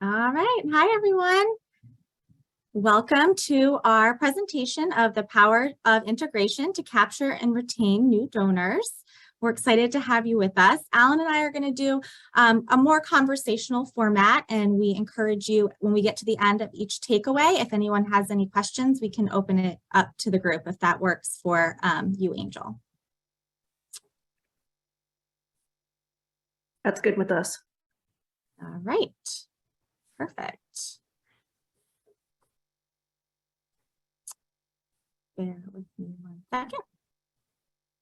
All right. Hi, everyone. Welcome to our presentation of the power of integration to capture and retain new donors. We're excited to have you with us. Alan and I are going to do a more conversational format, and we encourage you when we get to the end of each takeaway, if anyone has any questions, we can open it up to the group if that works for you, Angel. That's good with us. All right. Perfect. Bear with me 1 second.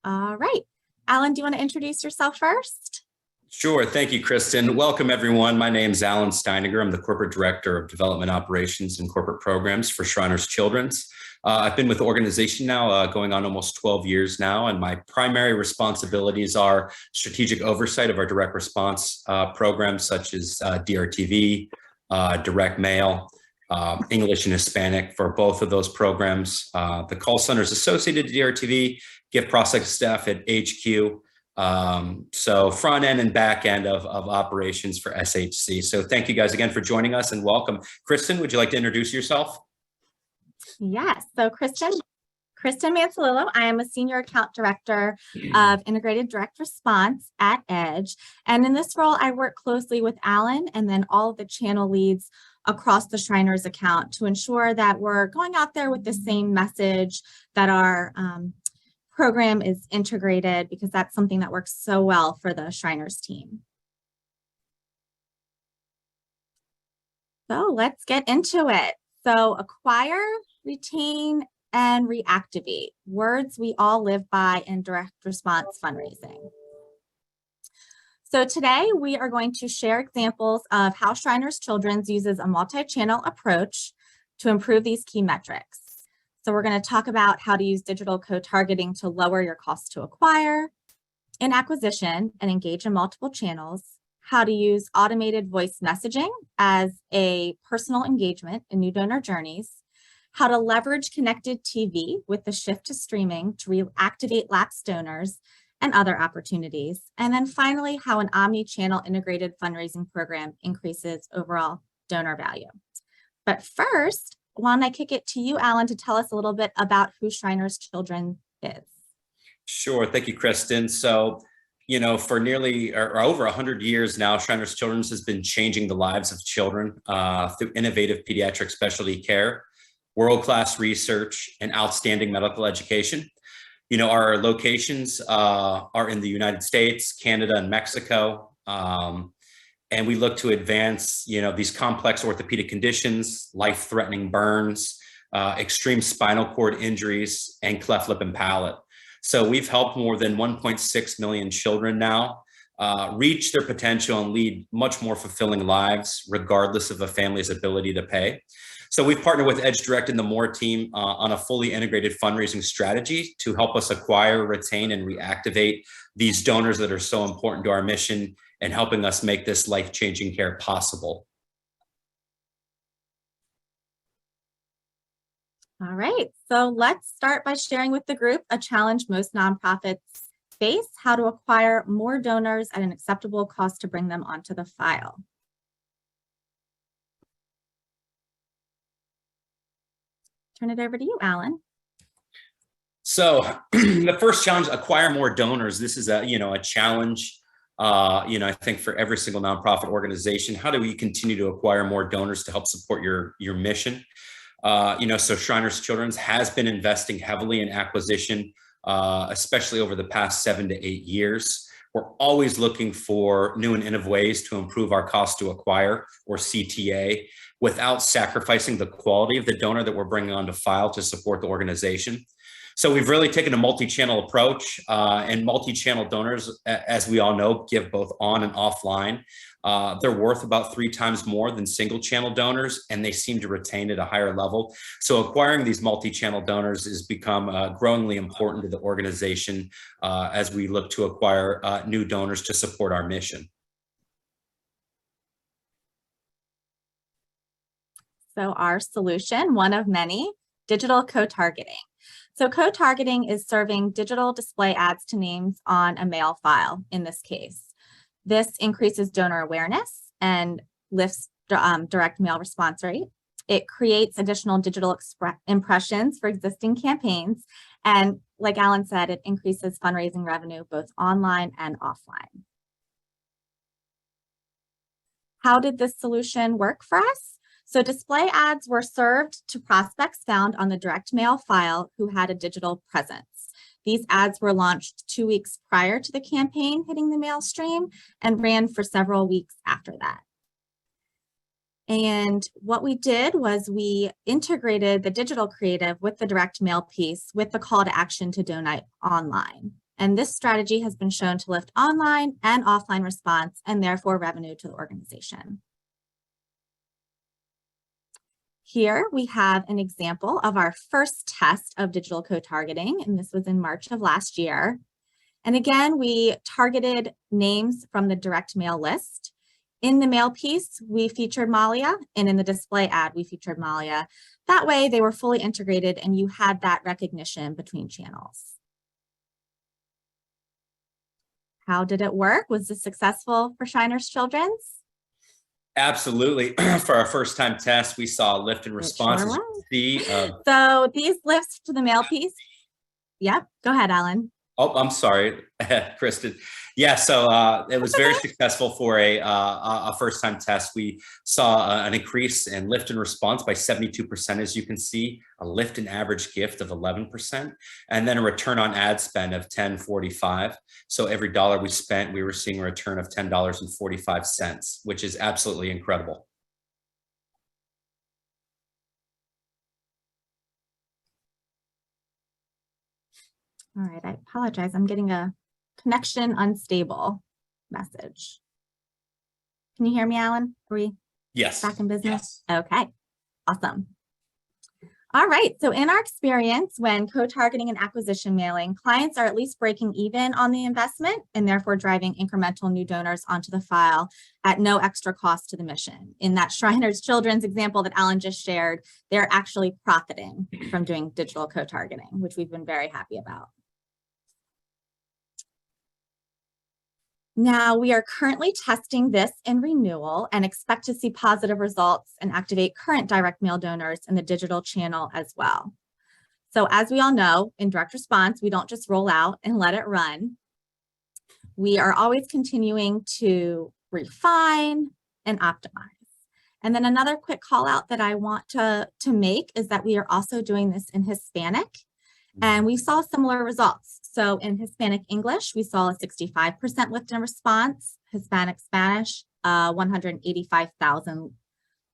All right. Alan, do you want to introduce yourself first? Sure. Thank you, Kristen. Welcome, everyone. My name is Alan Steiniger. I'm the Corporate Director of Development Operations and Corporate Programs for Shriners Children's. I've been with the organization now going on almost 12 years now, and my primary responsibilities are strategic oversight of our direct response programs such as DRTV, direct mail, English and Hispanic for both of those programs. The call centers associated to DRTV, gift processing staff at HQ. So front end and back end of operations for SHC. So thank you guys again for joining us and welcome. Kristen, would you like to introduce yourself? Yes. So Kristen Manzalillo. I am a Senior Account Director of Integrated Direct Response at Edge. And in this role, I work closely with Alan and then all of the channel leads across the Shriners account to ensure that we're going out there with the same message, that our program is integrated, because that's something that works so well for the Shriners team. So let's get into it. So acquire, retain, and reactivate, words we all live by in direct response fundraising. So today we are going to share examples of how Shriners Children's uses a multi-channel approach to improve these key metrics. So we're going to talk about how to use digital co-targeting to lower your cost to acquire and acquisition and engage in multiple channels, how to use automated voice messaging as a personal engagement in new donor journeys, how to leverage connected TV with the shift to streaming to reactivate lapsed donors and other opportunities, and then finally, how an omni-channel integrated fundraising program increases overall donor value. But first, why don't I kick it to you, Alan, to tell us a little bit about who Shriners Children is? Sure. Thank you, Kristen. So, you know, for nearly or over 100 years now, Shriners Children's has been changing the lives of children through innovative pediatric specialty care, world-class research, and outstanding medical education. You know, our locations are in the United States, Canada, and Mexico. And we look to advance, you know, these complex orthopedic conditions, life-threatening burns, extreme spinal cord injuries, and cleft lip and palate. So we've helped more than 1.6 million children now reach their potential and lead much more fulfilling lives, regardless of a family's ability to pay. So we've partnered with Edge Direct and the MORE team on a fully integrated fundraising strategy to help us acquire, retain, and reactivate these donors that are so important to our mission and helping us make this life-changing care possible. All right, so let's start by sharing with the group a challenge most nonprofits face: how to acquire more donors at an acceptable cost to bring them onto the file. Turn it over to you, Alan. So the first challenge, acquire more donors. This is a challenge, I think for every single nonprofit organization. How do we continue to acquire more donors to help support your mission? So Shriners Children's has been investing heavily in acquisition, especially over the past 7 to 8 years. We're always looking for new and innovative ways to improve our cost to acquire, or CTA, without sacrificing the quality of the donor that we're bringing onto file to support the organization. So we've really taken a multi-channel approach, and multi-channel donors, as we all know, give both on and offline. They're worth about 3 times more than single channel donors, and they seem to retain at a higher level. So acquiring these multi-channel donors has become growingly important to the organization as we look to acquire new donors to support our mission. So our solution, one of many, digital co-targeting. So co-targeting is serving digital display ads to names on a mail file in this case. This increases donor awareness and lifts direct mail response rate. It creates additional digital impressions for existing campaigns. And like Alan said, it increases fundraising revenue both online and offline. How did this solution work for us? So display ads were served to prospects found on the direct mail file who had a digital presence. These ads were launched 2 weeks prior to the campaign hitting the mail stream and ran for several weeks after that. And what we did was we integrated the digital creative with the direct mail piece with the call to action to donate online. And this strategy has been shown to lift online and offline response and therefore revenue to the organization. Here we have an example of our first test of digital co-targeting, and this was in March of last year. And again, we targeted names from the direct mail list. In the mail piece, we featured Malia, and in the display ad, we featured Malia. That way, they were fully integrated and you had that recognition between channels. How did it work? Was this successful for Shriners Children's? Absolutely. For our first time test, we saw a lift in response. Sure. So these lifts to the mail piece. Yep. Go ahead, Alan. Oh, I'm sorry, Kristen. Yeah, so it was very successful for a first-time test. We saw an increase in lift and response by 72%, as you can see, a lift in average gift of 11%, and then a return on ad spend of $10.45. So every dollar we spent, we were seeing a return of $10.45, which is absolutely incredible. All right, I apologize. I'm getting a connection unstable message. Can you hear me, Alan? Are we back in business? Yes. Okay, awesome. All right, so in our experience, when co-targeting and acquisition mailing, clients are at least breaking even on the investment and therefore driving incremental new donors onto the file at no extra cost to the mission. In that Shriners Children's example that Alan just shared, they're actually profiting from doing digital co-targeting, which we've been very happy about. Now, we are currently testing this in renewal and expect to see positive results and activate current direct mail donors in the digital channel as well. So as we all know, in direct response, we don't just roll out and let it run. We are always continuing to refine and optimize. And then another quick call out that I want to make is that we are also doing this in Hispanic. And we saw similar results. So in Hispanic English, we saw a 65% lift in response, Hispanic Spanish, 185,000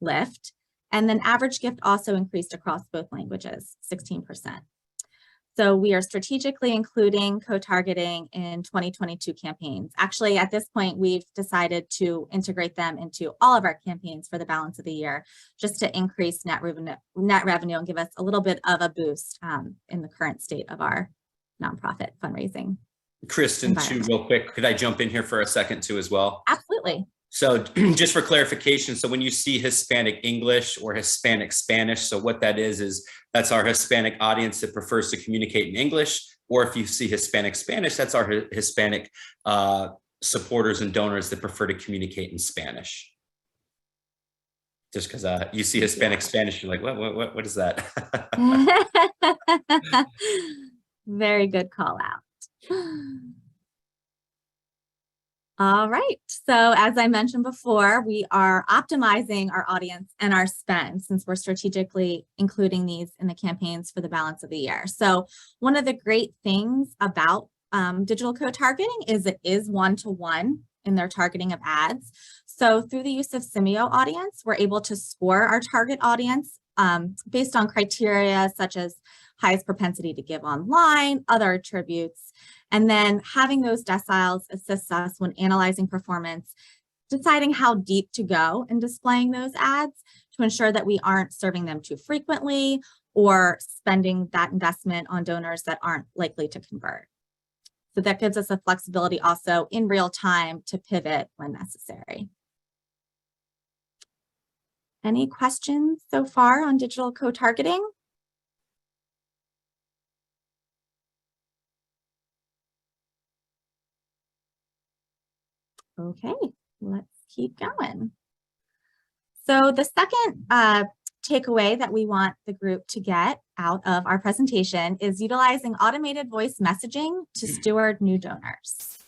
lift. And then average gift also increased across both languages, 16%. So we are strategically including co-targeting in 2022 campaigns. Actually, at this point, we've decided to integrate them into all of our campaigns for the balance of the year, just to increase net revenue and give us a little bit of a boost in the current state of our nonprofit fundraising. Kristen, too, real quick, could I jump in here for a second too as well? Absolutely. So just for clarification, so when you see Hispanic English or Hispanic Spanish, so what that is that's our Hispanic audience that prefers to communicate in English, or if you see Hispanic Spanish, that's our Hispanic supporters and donors that prefer to communicate in Spanish. Just because you see Hispanic Spanish, you're like, what is that? Very good call out. All right, so as I mentioned before, we are optimizing our audience and our spend since we're strategically including these in the campaigns for the balance of the year. So one of the great things about digital co-targeting is it is one-to-one in their targeting of ads. So through the use of Simeo audience, we're able to score our target audience based on criteria such as highest propensity to give online, other attributes, and then having those deciles assists us when analyzing performance, deciding how deep to go in displaying those ads to ensure that we aren't serving them too frequently or spending that investment on donors that aren't likely to convert. So that gives us a flexibility also in real time to pivot when necessary. Any questions so far on digital co-targeting? Okay, let's keep going. So the second takeaway that we want the group to get out of our presentation is utilizing automated voice messaging to steward new donors.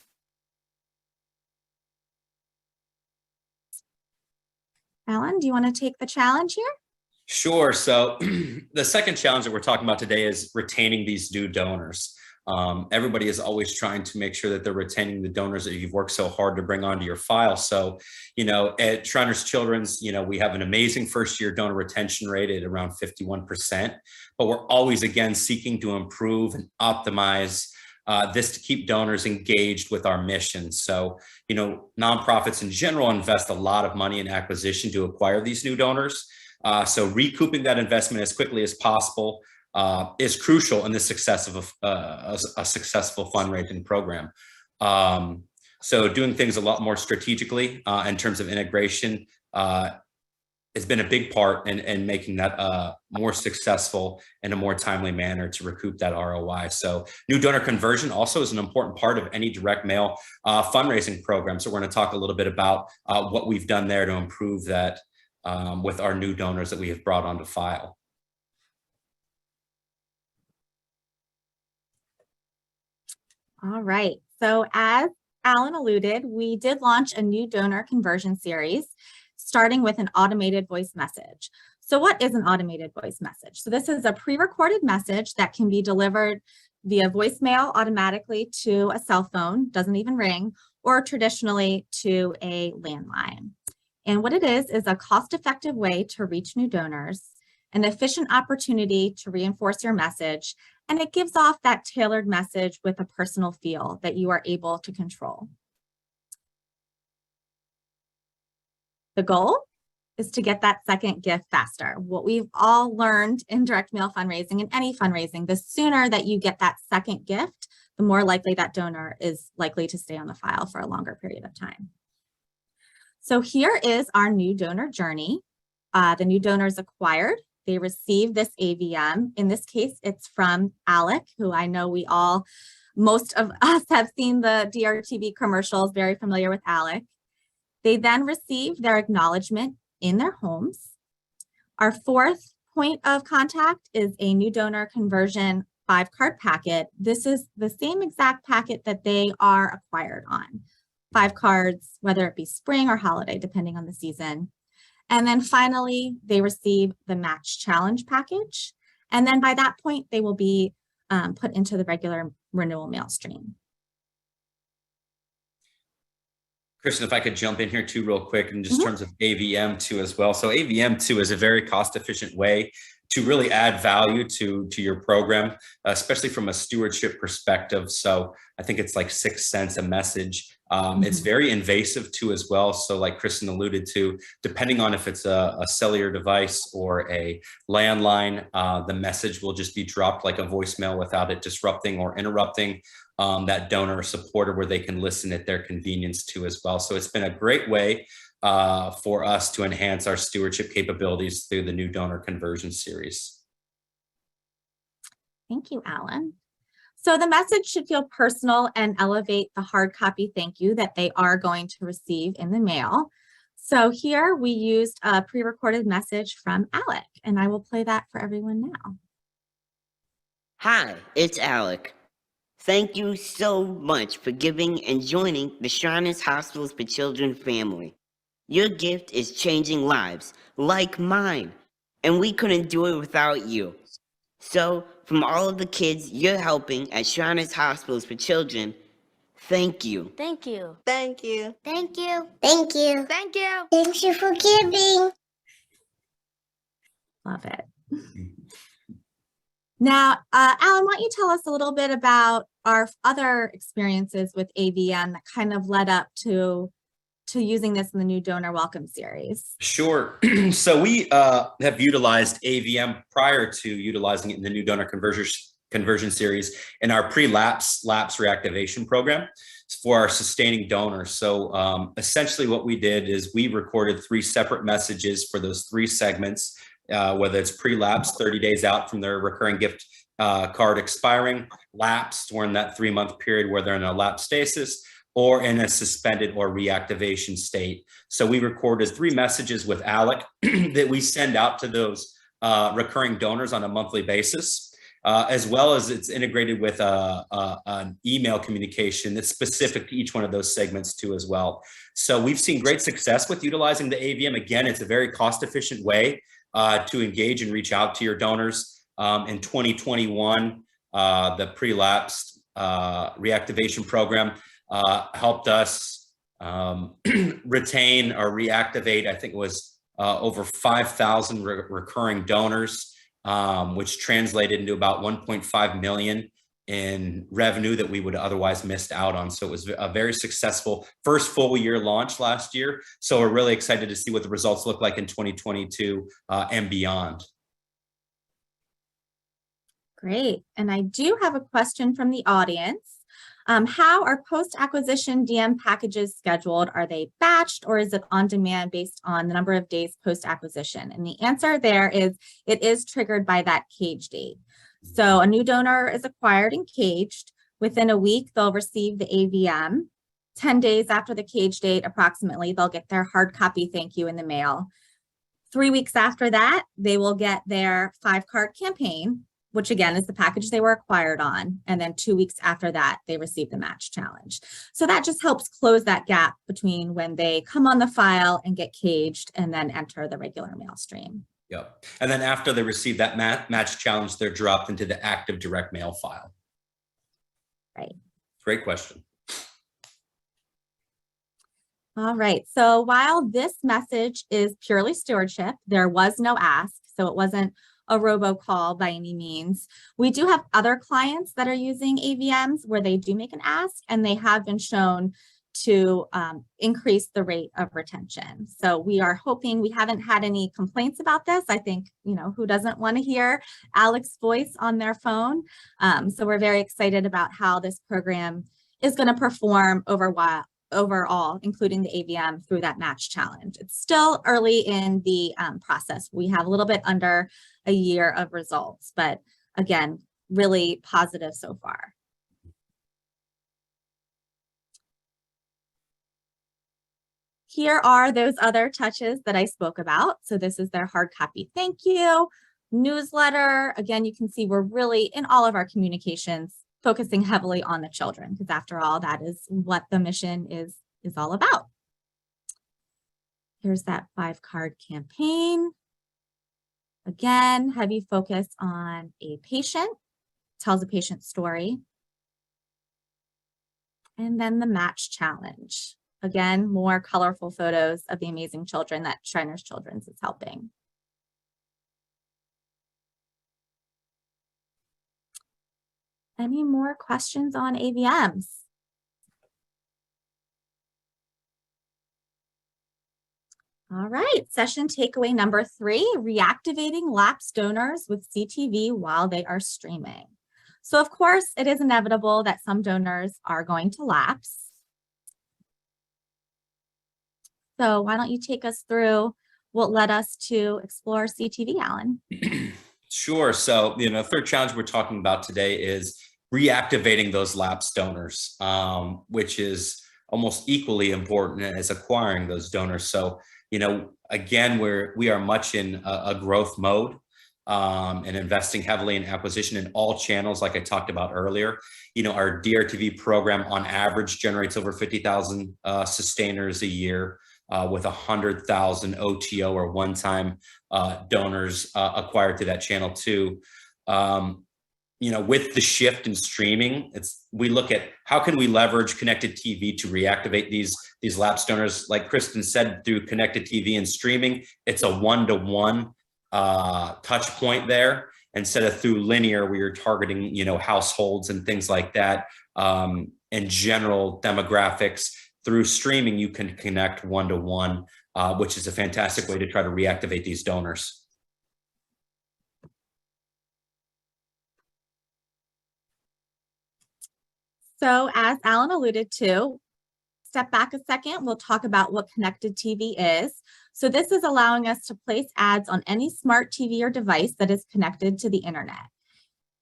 Alan, do you want to take the challenge here? Sure. So the second challenge that we're talking about today is retaining these new donors. Everybody is always trying to make sure that they're retaining the donors that you've worked so hard to bring onto your file. So, at Shriners Children's, we have an amazing first-year donor retention rate at around 51%, but we're always, again, seeking to improve and optimize this to keep donors engaged with our mission. So, nonprofits in general invest a lot of money in acquisition to acquire these new donors. So recouping that investment as quickly as possible is crucial in the success of a successful fundraising program. So doing things a lot more strategically in terms of integration has been a big part in making that more successful in a more timely manner to recoup that ROI. So new donor conversion also is an important part of any direct mail fundraising program. So we're going to talk a little bit about what we've done there to improve that with our new donors that we have brought onto file. All right. So as Alan alluded, we did launch a new donor conversion series, starting with an automated voice message. So what is an automated voice message? So this is a pre-recorded message that can be delivered via voicemail automatically to a cell phone, doesn't even ring, or traditionally to a landline. And what it is a cost-effective way to reach new donors, an efficient opportunity to reinforce your message, and it gives off that tailored message with a personal feel that you are able to control. The goal is to get that second gift faster. What we've all learned in direct mail fundraising and any fundraising, the sooner that you get that second gift, the more likely that donor is likely to stay on the file for a longer period of time. So here is our new donor journey. The new donor is acquired. They receive this AVM. In this case, it's from Alec, who I know most of us have seen the DRTV commercials, very familiar with Alec. They then receive their acknowledgement in their homes. Our fourth point of contact is a new donor conversion 5-card packet. This is the same exact packet that they are acquired on. 5 cards, whether it be spring or holiday, depending on the season. And then finally, they receive the match challenge package. And then by that point, they will be put into the regular renewal mail stream. Kristen, if I could jump in here too real quick in just terms of AVM2 as well. So AVM2 is a very cost-efficient way to really add value to your program, especially from a stewardship perspective. So I think it's like 6 cents a message. It's very invasive too as well. So like Kristen alluded to, depending on if it's a cellular device or a landline, the message will just be dropped like a voicemail without it disrupting or interrupting that donor or supporter, where they can listen at their convenience too as well. So it's been a great way for us to enhance our stewardship capabilities through the new donor conversion series. Thank you, Alan. So the message should feel personal and elevate the hard copy thank you that they are going to receive in the mail. So here we used a pre-recorded message from Alec, and I will play that for everyone now. Hi, it's Alec. Thank you so much for giving and joining the Shriners Hospitals for Children family. Your gift is changing lives, like mine, and we couldn't do it without you. So, from all of the kids you're helping at Shriners Hospitals for Children, thank you. Thank you. Thank you. Thank you. Thank you. Thank you. Thank you for giving. Love it. Now, Alan, why don't you tell us a little bit about our other experiences with AVM that kind of led up to using this in the new donor welcome series? Sure. So we have utilized AVM prior to utilizing it in the new donor conversion series in our pre-lapse reactivation program for our sustaining donors. So essentially what we did is we recorded 3 separate messages for those 3 segments, whether it's pre-lapse, 30 days out from their recurring gift card expiring, lapsed, or in that 3-month period where they're in a lapse stasis, or in a suspended or reactivation state. So we recorded 3 messages with Alec that we send out to those recurring donors on a monthly basis, as well as it's integrated with an email communication that's specific to each one of those segments too as well. So we've seen great success with utilizing the AVM. Again, it's a very cost-efficient way to engage and reach out to your donors. In 2021, the pre-lapsed reactivation program helped us retain or reactivate, I think it was over 5,000 recurring donors, which translated into about 1.5 million in revenue that we would otherwise missed out on. So it was a very successful first full year launch last year. So we're really excited to see what the results look like in 2022 and beyond. Great. And I do have a question from the audience. How are post-acquisition DM packages scheduled? Are they batched, or is it on demand based on the number of days post-acquisition? And the answer there is it is triggered by that cage date. So a new donor is acquired and caged. Within a week, they'll receive the AVM. 10 days after the cage date, approximately, they'll get their hard copy thank you in the mail. 3 weeks after that, they will get their 5-card campaign, which again is the package they were acquired on. And then 2 weeks after that, they receive the match challenge. So that just helps close that gap between when they come on the file and get caged and then enter the regular mail stream. Yep. And then after they receive that match challenge, they're dropped into the active direct mail file. Right. Great question. All right. So while this message is purely stewardship, there was no ask. So it wasn't a robocall by any means. We do have other clients that are using AVMs where they do make an ask, and they have been shown to increase the rate of retention. So we are hoping, we haven't had any complaints about this. I think, you know, who doesn't want to hear Alec's voice on their phone? So we're very excited about how this program is going to perform overall, including the AVM through that match challenge. It's still early in the process. We have a little bit under a year of results, but again, really positive so far. Here are those other touches that I spoke about. So this is their hard copy thank you, newsletter. Again, you can see we're really in all of our communications focusing heavily on the children, because after all, that is what the mission is all about. Here's that 5-card campaign. Again, heavy focus on a patient, tells a patient's story. And then the match challenge. Again, more colorful photos of the amazing children that Shriners Children's is helping. Any more questions on AVMs? All right, session takeaway number 3, reactivating lapsed donors with CTV while they are streaming. So of course, it is inevitable that some donors are going to lapse. So why don't you take us through what led us to explore CTV, Alan? Sure. So, the third challenge we're talking about today is reactivating those lapsed donors, which is almost equally important as acquiring those donors. So, again, we are much in a growth mode and investing heavily in acquisition in all channels, like I talked about earlier. Our DRTV program on average generates over 50,000 sustainers a year, with 100,000 OTO or one-time donors acquired to that channel too. With the shift in streaming, we look at how can we leverage connected TV to reactivate these lapsed donors. Like Kristen said, through connected TV and streaming, it's a one-to-one touch point there, instead of through linear where you're targeting, households and things like that, and general demographics. Through streaming, you can connect one-to-one, which is a fantastic way to try to reactivate these donors. So as Alan alluded to, step back a second, we'll talk about what connected TV is. So this is allowing us to place ads on any smart TV or device that is connected to the internet.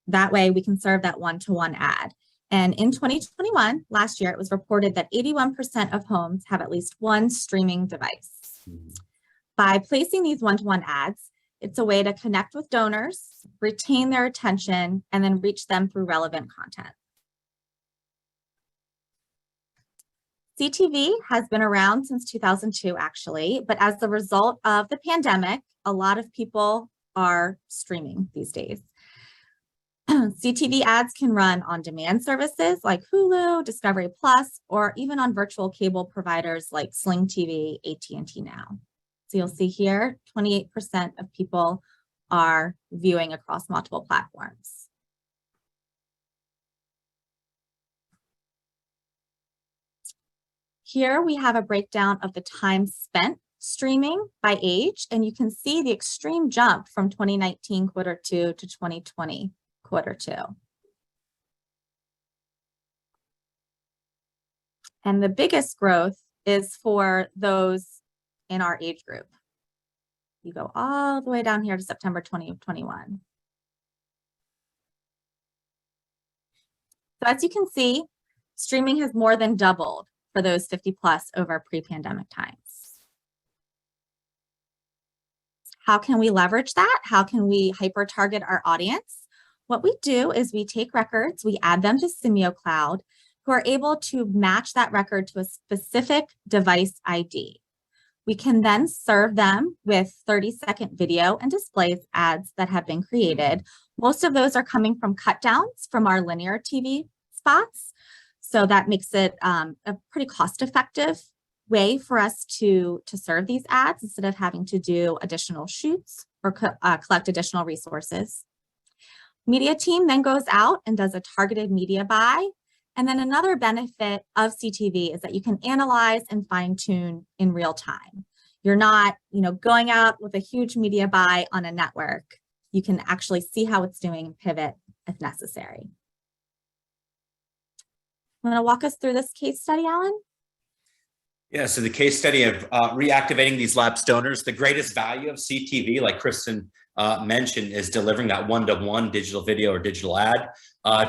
That way we can serve that one-to-one ad. And in 2021, last year, it was reported that 81% of homes have at least one streaming device. By placing these one-to-one ads, it's a way to connect with donors, retain their attention, and then reach them through relevant content. CTV has been around since 2002, actually, but as a result of the pandemic, a lot of people are streaming these days. CTV ads can run on demand services like Hulu, Discovery Plus, or even on virtual cable providers like Sling TV, AT&T Now. So you'll see here, 28% of people are viewing across multiple platforms. Here we have a breakdown of the time spent streaming by age, and you can see the extreme jump from 2019 quarter 2 to 2020 quarter 2. And the biggest growth is for those in our age group. You go all the way down here to September 2021. So as you can see, streaming has more than doubled for those 50 plus over pre-pandemic times. How can we leverage that? How can we hyper target our audience? What we do is we take records, we add them to Simio Cloud, who are able to match that record to a specific device ID. We can then serve them with 30-second video and displays ads that have been created. Most of those are coming from cut downs from our linear TV spots. So that makes it a pretty cost-effective way for us to serve these ads instead of having to do additional shoots or collect additional resources. Media team then goes out and does a targeted media buy. And then another benefit of CTV is that you can analyze and fine tune in real time. You're not, going out with a huge media buy on a network. You can actually see how it's doing and pivot if necessary. Want to walk us through this case study, Alan? Yeah, so the case study of reactivating these lapsed donors, the greatest value of CTV, like Kristen mentioned, is delivering that one-to-one digital video or digital ad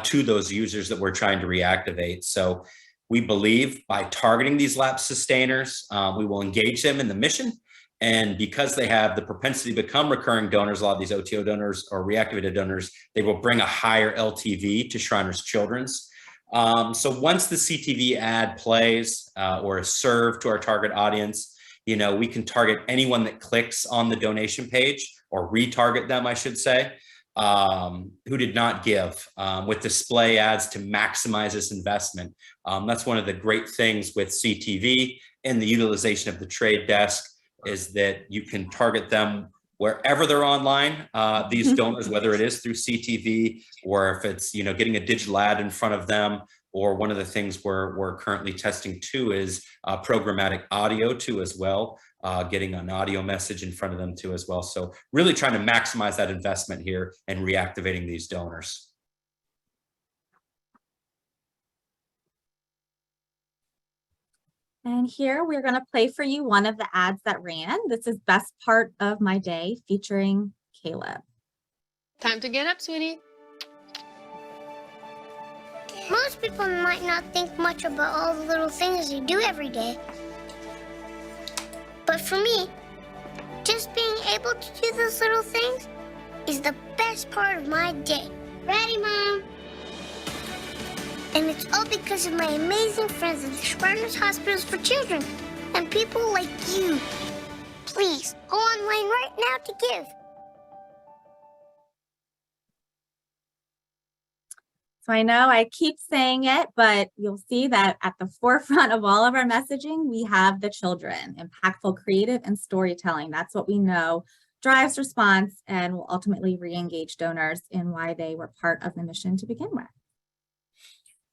to those users that we're trying to reactivate. So we believe by targeting these lapsed sustainers, we will engage them in the mission. And because they have the propensity to become recurring donors, a lot of these OTO donors or reactivated donors, they will bring a higher LTV to Shriners Children's. So once the CTV ad plays or is served to our target audience, we can target anyone that clicks on the donation page or retarget them, I should say, who did not give with display ads to maximize this investment. That's one of the great things with CTV and the utilization of the trade desk is that you can target them wherever they're online, these donors, whether it is through CTV or if it's, getting a digital ad in front of them, or one of the things we're currently testing too is programmatic audio too as well, getting an audio message in front of them too as well. So really trying to maximize that investment here and reactivating these donors. And here we're going to play for you one of the ads that ran. This is Best Part of My Day featuring Caleb. Time to get up, sweetie. Most people might not think much about all the little things they do every day. But for me, just being able to do those little things is the best part of my day. Ready, Mom? And it's all because of my amazing friends at the Shriners Hospitals for Children and people like you. Please, go online right now to give. So I know I keep saying it, but you'll see that at the forefront of all of our messaging, we have the children, impactful, creative, and storytelling. That's what we know drives response and will ultimately re-engage donors in why they were part of the mission to begin with.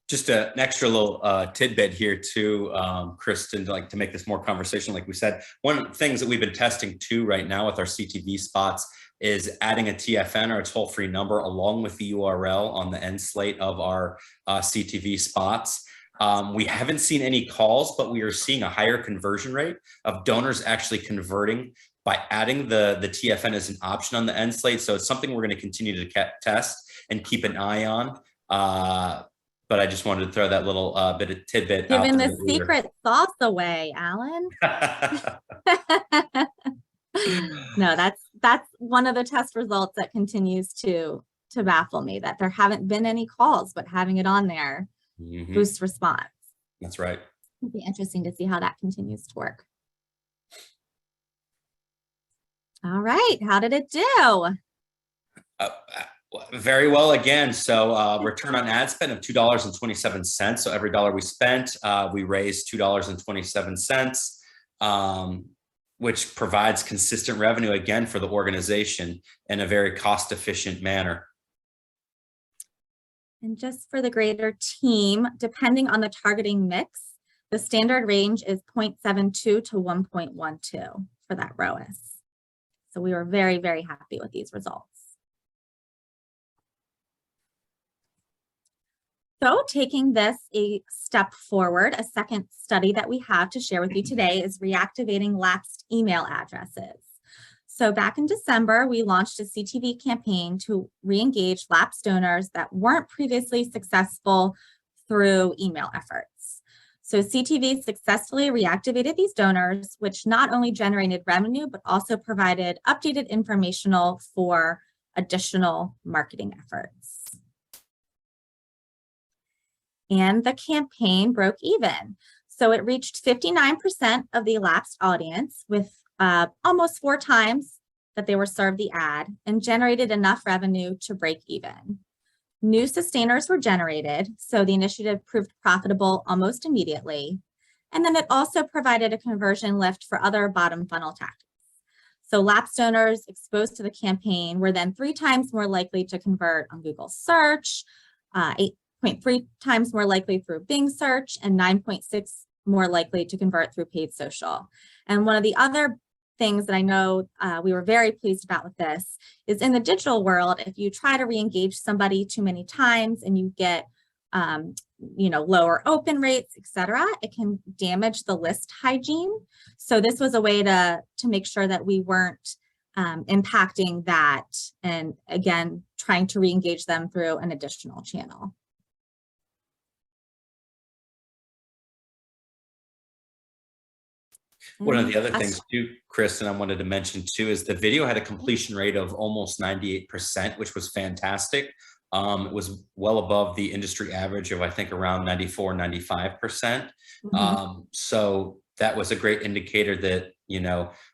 Just an extra little tidbit here too, Kristen, to make this more conversational, like we said, one of the things that we've been testing too right now with our CTV spots is adding a TFN or a toll-free number along with the URL on the end slate of our CTV spots. We haven't seen any calls, but we are seeing a higher conversion rate of donors actually converting by adding the TFN as an option on the end slate. So it's something we're going to continue to test and keep an eye on. but I just wanted to throw that little bit of tidbit out Giving there the that we were- secret sauce away, Alan. No, that's one of the test results that continues to baffle me, that there haven't been any calls, but having it on there Mhm. boosts response. That's right. It'll be interesting to see how that continues to work. All right, how did it do? Very well again. So return on ad spend of $2.27. So every dollar we spent, we raised $2.27, which provides consistent revenue again for the organization in a very cost efficient manner. And just for the greater team, depending on the targeting mix, the standard range is 0.72 to 1.12 for that ROAS. So we were very, very happy with these results. So taking this a step forward, a second study that we have to share with you today is reactivating lapsed email addresses. So back in December, we launched a CTV campaign to re-engage lapsed donors that weren't previously successful through email efforts. So CTV successfully reactivated these donors, which not only generated revenue, but also provided updated informational for additional marketing efforts. And the campaign broke even. So it reached 59% of the elapsed audience with almost 4 times that they were served the ad, and generated enough revenue to break even. New sustainers were generated, so the initiative proved profitable almost immediately. And then it also provided a conversion lift for other bottom funnel tactics. So lapsed donors exposed to the campaign were then 3 times more likely to convert on Google search, 8.3 times more likely through Bing search, and 9.6 more likely to convert through paid social. And one of the other things that I know we were very pleased about with this is, in the digital world, if you try to re-engage somebody too many times and you get lower open rates, etc., it can damage the list hygiene. So this was a way to make sure that we weren't impacting that, and again, trying to re-engage them through an additional channel. One of the other things too, Kristen, I wanted to mention too, is the video had a completion rate of almost 98%, which was fantastic. It was well above the industry average of, I think, around 94, 95%. So that was a great indicator that,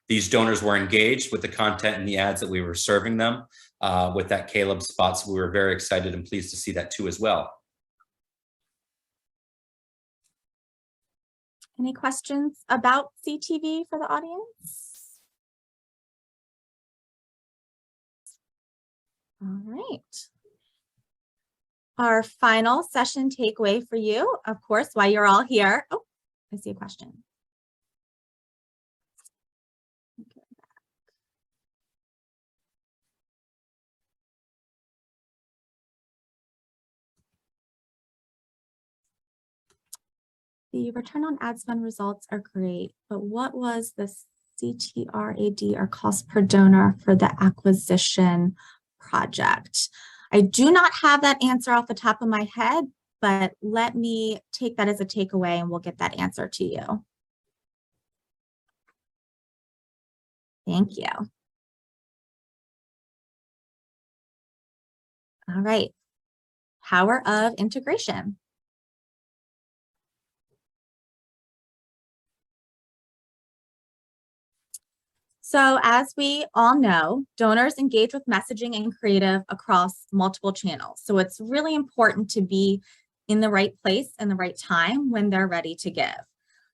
these donors were engaged with the content and the ads that we were serving them with that Caleb spot. So we were very excited and pleased to see that too as well. Any questions about CTV for the audience? All right. Our final session takeaway for you, of course, while you're all here. Oh, I see a question. The return on ad spend results are great, but what was the CTRAD, or cost per donor, for the acquisition project? I do not have that answer off the top of my head, but let me take that as a takeaway and we'll get that answer to you. Thank you. All right, power of integration. So as we all know, donors engage with messaging and creative across multiple channels. So it's really important to be in the right place and the right time when they're ready to give.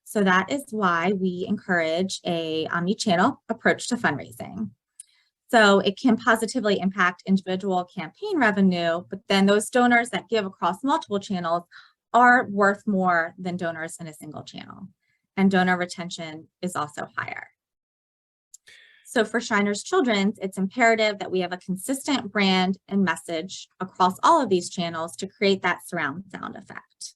So that is why we encourage a omni-channel approach to fundraising. So it can positively impact individual campaign revenue, but then those donors that give across multiple channels are worth more than donors in a single channel. And donor retention is also higher. So for Shriners Children's, it's imperative that we have a consistent brand and message across all of these channels to create that surround sound effect.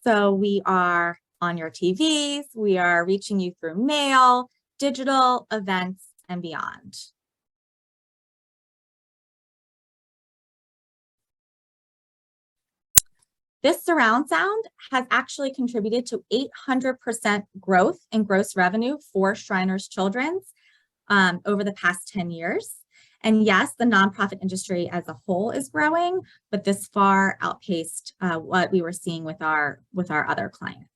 So we are on your TVs, we are reaching you through mail, digital, events, and beyond. This surround sound has actually contributed to 800% growth in gross revenue for Shriners Children's over the past 10 years. And yes, the nonprofit industry as a whole is growing, but this far outpaced what we were seeing with our other clients.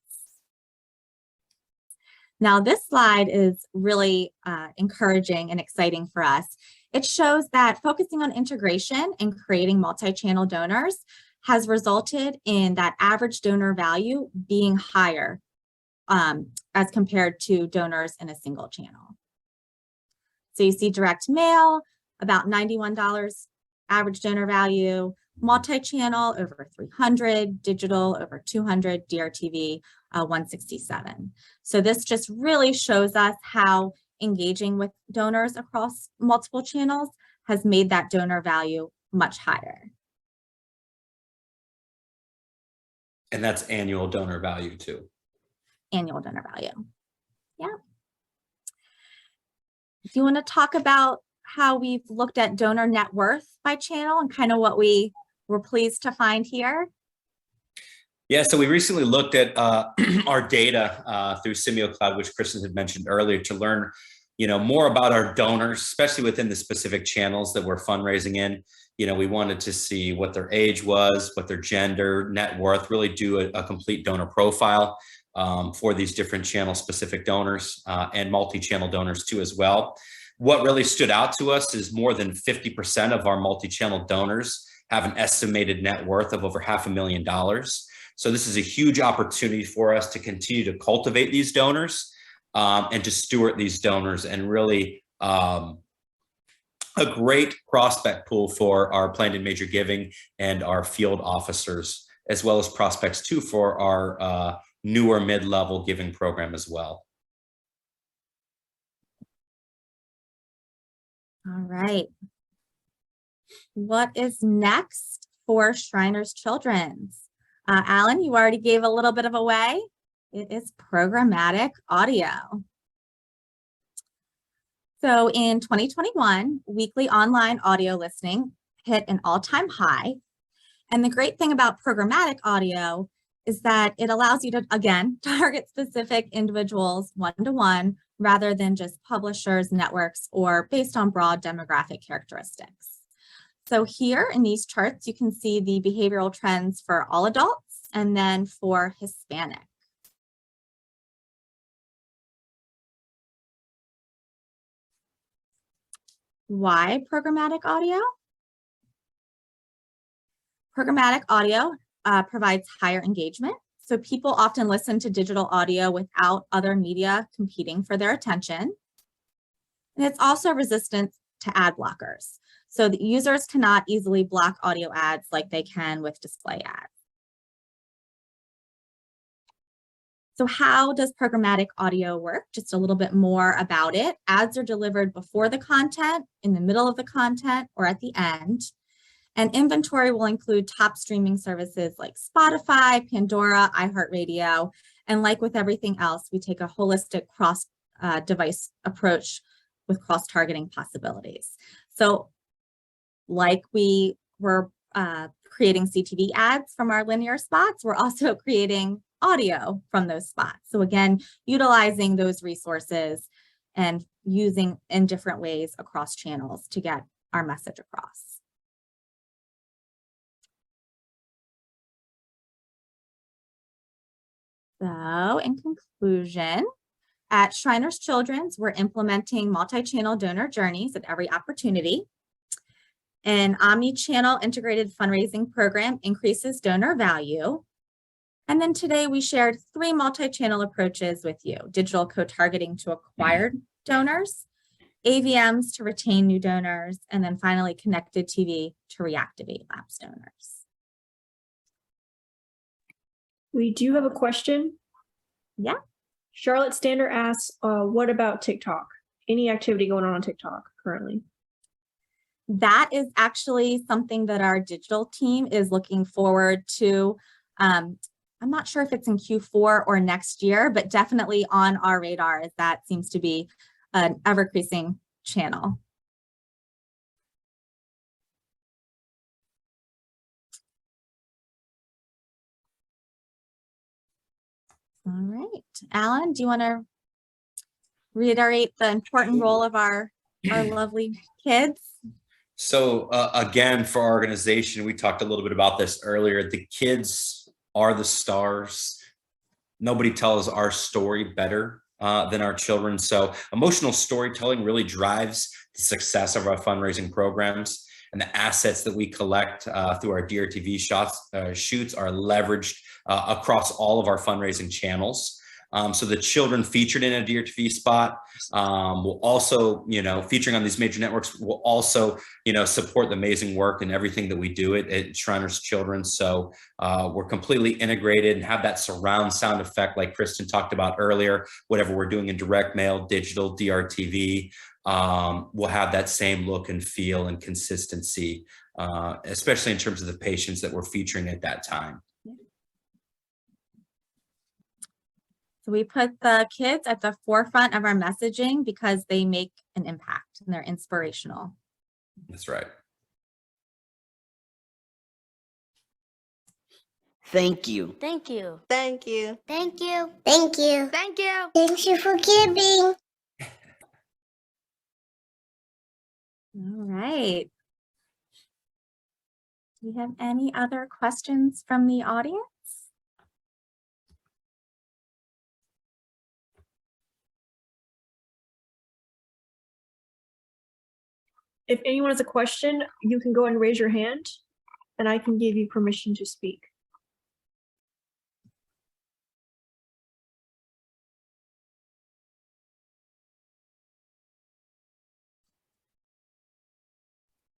Now, this slide is really encouraging and exciting for us. It shows that focusing on integration and creating multi-channel donors has resulted in that average donor value being higher as compared to donors in a single channel. So you see direct mail, about $91 average donor value, multi-channel over 300, digital over 200, DRTV 167. So this just really shows us how engaging with donors across multiple channels has made that donor value much higher. And that's annual donor value too. Annual donor value. Yeah. Do you want to talk about how we've looked at donor net worth by channel and kind of what we were pleased to find here? Yeah, so we recently looked at our data through SimioCloud, which Kristen had mentioned earlier, to learn, more about our donors, especially within the specific channels that we're fundraising in. We wanted to see what their age was, what their gender, net worth, really do a complete donor profile for these different channel specific donors and multi-channel donors too as well. What really stood out to us is more than 50% of our multi-channel donors have an estimated net worth of over $500,000. So this is a huge opportunity for us to continue to cultivate these donors and to steward these donors, and really a great prospect pool for our planned and major giving and our field officers, as well as prospects too for our newer mid-level giving program as well. All right. What is next for Shriners Children's? Alan, you already gave a little bit of away. It is programmatic audio. So in 2021, weekly online audio listening hit an all-time high. And the great thing about programmatic audio is that it allows you to, again, target specific individuals one-to-one rather than just publishers, networks, or based on broad demographic characteristics. So here in these charts, you can see the behavioral trends for all adults and then for Hispanic. Why programmatic audio? Programmatic audio provides higher engagement. So people often listen to digital audio without other media competing for their attention. And it's also resistant to ad blockers. So the users cannot easily block audio ads like they can with display ads. So how does programmatic audio work? Just a little bit more about it. Ads are delivered before the content, in the middle of the content, or at the end. And inventory will include top streaming services like Spotify, Pandora, iHeartRadio. And like with everything else, we take a holistic cross-device approach with cross-targeting possibilities. So like we were creating CTV ads from our linear spots, we're also creating audio from those spots. So again, utilizing those resources and using in different ways across channels to get our message across. So in conclusion, at Shriners Children's, we're implementing multi-channel donor journeys at every opportunity. An omni-channel integrated fundraising program increases donor value. And then today we shared 3 multi-channel approaches with you: digital co-targeting to acquire donors, AVMs to retain new donors, and then finally connected TV to reactivate lapsed donors. We do have a question. Yeah. Charlotte Stander asks, what about TikTok? Any activity going on TikTok currently? That is actually something that our digital team is looking forward to. I'm not sure if it's in Q4 or next year, but definitely on our radar, as that seems to be an ever-increasing channel. All right, Alan, do you want to reiterate the important role of our lovely kids? So again, for our organization, we talked a little bit about this earlier. The kids are the stars. Nobody tells our story better than our children. So emotional storytelling really drives the success of our fundraising programs, and the assets that we collect through our DRTV shoots are leveraged across all of our fundraising channels. So the children featured in a DRTV spot will also, featuring on these major networks will also, support the amazing work and everything that we do at Shriners Children's. So we're completely integrated and have that surround sound effect like Kristen talked about earlier. Whatever we're doing in direct mail, digital, DRTV, we'll have that same look and feel and consistency, especially in terms of the patients that we're featuring at that time. So we put the kids at the forefront of our messaging because they make an impact and they're inspirational. That's right. Thank you. Thank you. Thank you. Thank you. Thank you. Thank you. Thank you for giving. All right. Do we have any other questions from the audience? If anyone has a question, you can go and raise your hand and I can give you permission to speak.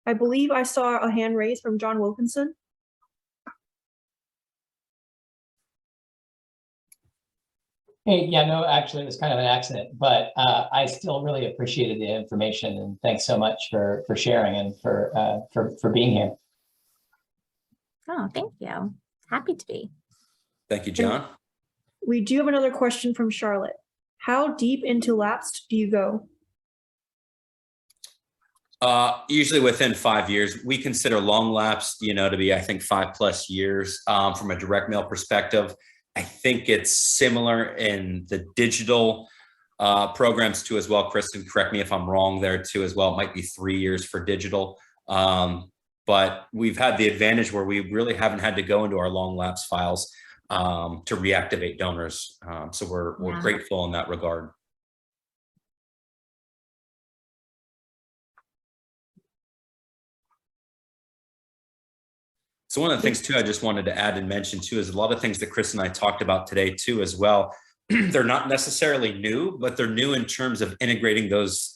I believe I saw a hand raised from John Wilkinson. Hey, yeah, no, actually, it was kind of an accident, but I still really appreciated the information, and thanks so much for sharing and for being here. Oh, thank you. Happy to be. Thank you, John. We do have another question from Charlotte. How deep into lapsed do you go? Usually within 5 years. We consider long lapse, to be, I think, 5+ years from a direct mail perspective. I think it's similar in the digital programs too as well. Kristen, correct me if I'm wrong there too as well. It might be 3 years for digital. But we've had the advantage where we really haven't had to go into our long lapse files to reactivate donors. So we're grateful in that regard. So one of the things too, I just wanted to add and mention too, is a lot of things that Chris and I talked about today too, as well. They're not necessarily new, but they're new in terms of integrating those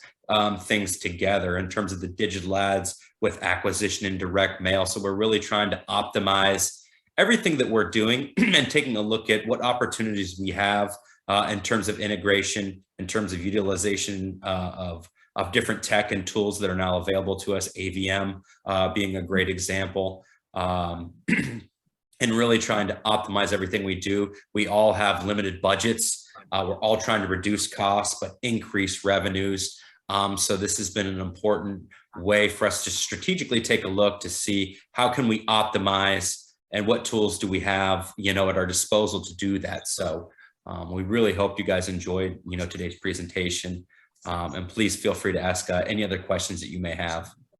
things together in terms of the digital ads with acquisition and direct mail. So we're really trying to optimize everything that we're doing and taking a look at what opportunities we have in terms of integration, in terms of utilization of different tech and tools that are now available to us, AVM being a great example. And really trying to optimize everything we do. We all have limited budgets. We're all trying to reduce costs, but increase revenues. So this has been an important way for us to strategically take a look to see how can we optimize and what tools do we have, at our disposal to do that. So we really hope you guys enjoyed, today's presentation. And please feel free to ask any other questions that you may have.